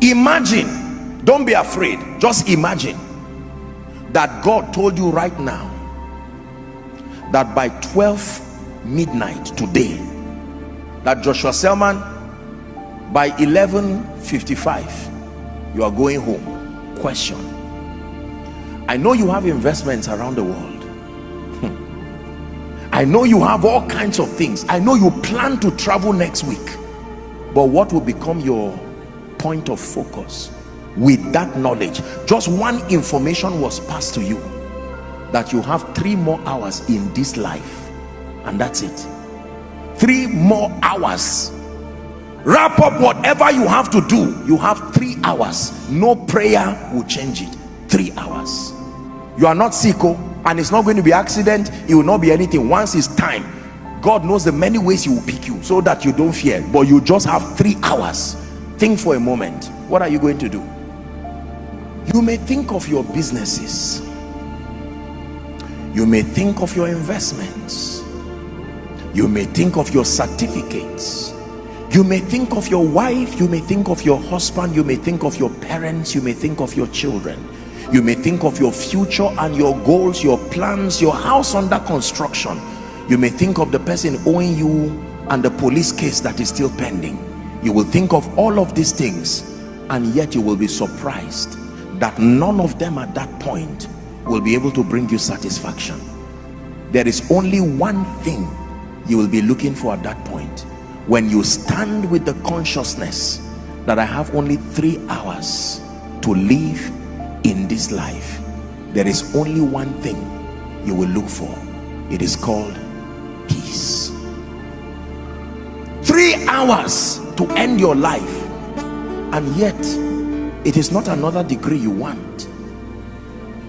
Imagine, don't be afraid, just imagine that God told you right now that by 12 midnight today, that Joshua Selman, by 11:55 you are going home. Question: I know you have investments around the world. I know you have all kinds of things. I know you plan to travel next week. But what will become your point of focus with that knowledge? Just one information was passed to you, that you have 3 more hours in this life, and that's it. 3 more hours. Wrap up whatever you have to do. You have 3 hours. No prayer will change it. 3 hours. You are not sick, and it's not going to be accident. It will not be anything. Once it's time, God knows the many ways he will pick you so that you don't fear. But you just have 3 hours. Think for a moment. What are you going to do? You may think of your businesses. You may think of your investments. You may think of your certificates. You may think of your wife. You may think of your husband. You may think of your parents. You may think of your children. You may think of your future and your goals, your plans, your house under construction. You may think of the person owing you and the police case that is still pending. You will think of all of these things, and yet you will be surprised that none of them at that point will be able to bring you satisfaction. There is only one thing you will be looking for at that point. When you stand with the consciousness that I have only 3 hours to live in this life, there is only one thing you will look for. It is called peace. 3 hours to end your life, and yet it is not another degree you want.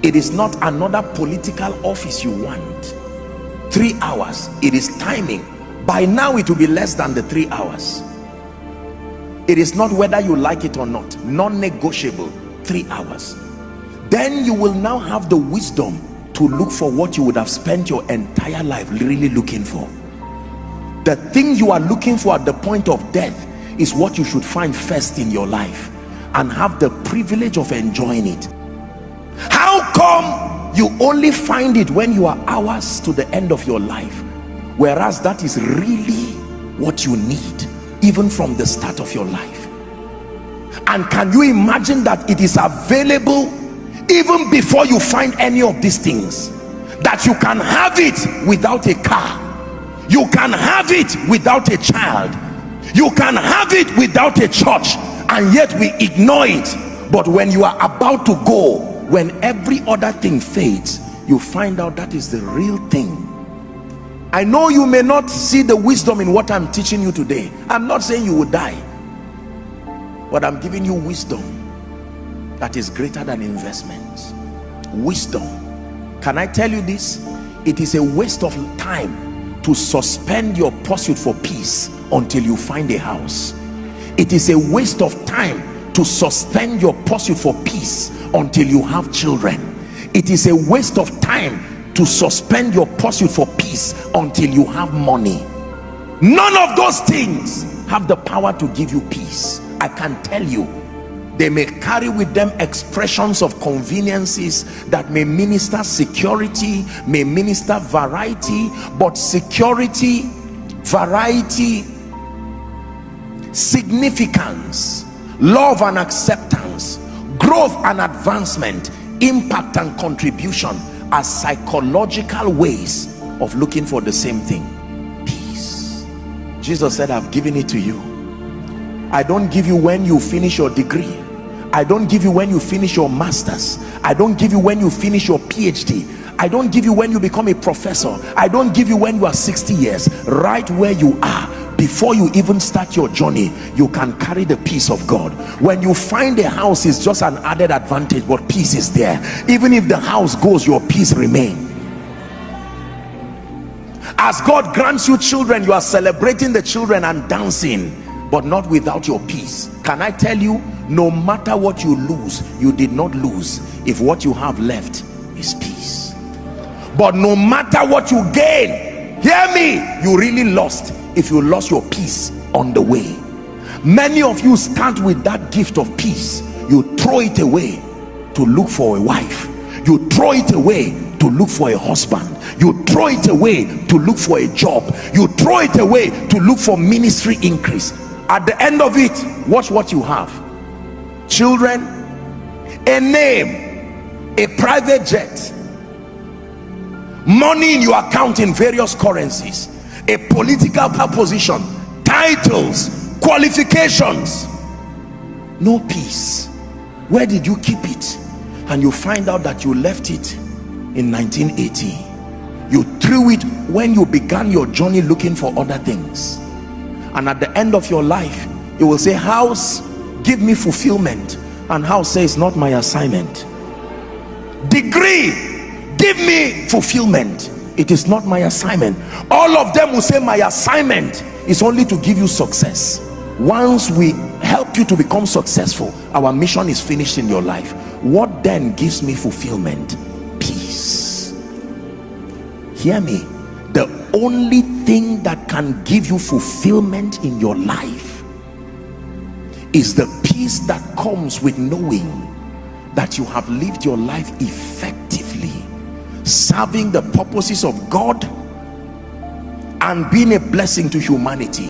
It is not another political office you want. 3 hours, it is timing. By now it will be less than the 3 hours. It is not whether you like it or not. Non-negotiable. 3 hours. Then you will now have the wisdom to look for what you would have spent your entire life really looking for. The thing you are looking for at the point of death is what you should find first in your life and have the privilege of enjoying it. How come you only find it when you are hours to the end of your life, whereas that is really what you need even from the start of your life? And can you imagine that it is available even before you find any of these things? That you can have it without a car, you can have it without a child, you can have it without a church, and yet we ignore it. But when you are about to go, when every other thing fades, you find out that is the real thing. I know you may not see the wisdom in what I'm teaching you today. I'm not saying you will die, but I'm giving you wisdom that is greater than investments. Wisdom. Can I tell you this? It is a waste of time to suspend your pursuit for peace until you find a house. It is a waste of time to suspend your pursuit for peace until you have children. It is a waste of time to suspend your pursuit for peace until you have money. None of those things have the power to give you peace. I can tell you, they may carry with them expressions of conveniences that may minister security, may minister variety, but security, variety, significance, love and acceptance, growth and advancement, impact and contribution are psychological ways of looking for the same thing: peace. Jesus said, I've given it to you. I don't give you when you finish your degree. I don't give you when you finish your master's. I don't give you when you finish your PhD. I don't give you when you become a professor. I don't give you when you are 60 years. Right where you are, before you even start your journey, you can carry the peace of God. When you find a house, it's just an added advantage, but peace is there. Even if the house goes, your peace remains. As God grants you children, you are celebrating the children and dancing, but not without your peace. Can I tell you, no matter what you lose, you did not lose if what you have left is peace. But no matter what you gain, hear me, you really lost if you lost your peace on the way. Many of you start with that gift of peace, you throw it away to look for a wife, you throw it away to look for a husband, you throw it away to look for a job, you throw it away to look for ministry increase. At the end of it, watch what you have: children, a name, a private jet, money in your account in various currencies, a political position, titles, qualifications, no peace. Where did you keep it? And you find out that you left it in 1980. You threw it when you began your journey looking for other things, and at the end of your life you will say, house, give me fulfillment, and house says, not my assignment. Degree, give me fulfillment, it is not my assignment. All of them will say, my assignment is only to give you success. Once we help you to become successful, our mission is finished in your life. What then gives me fulfillment? Peace. Hear me. The only thing that can give you fulfillment in your life is the peace that comes with knowing that you have lived your life effectively, serving the purposes of God and being a blessing to humanity.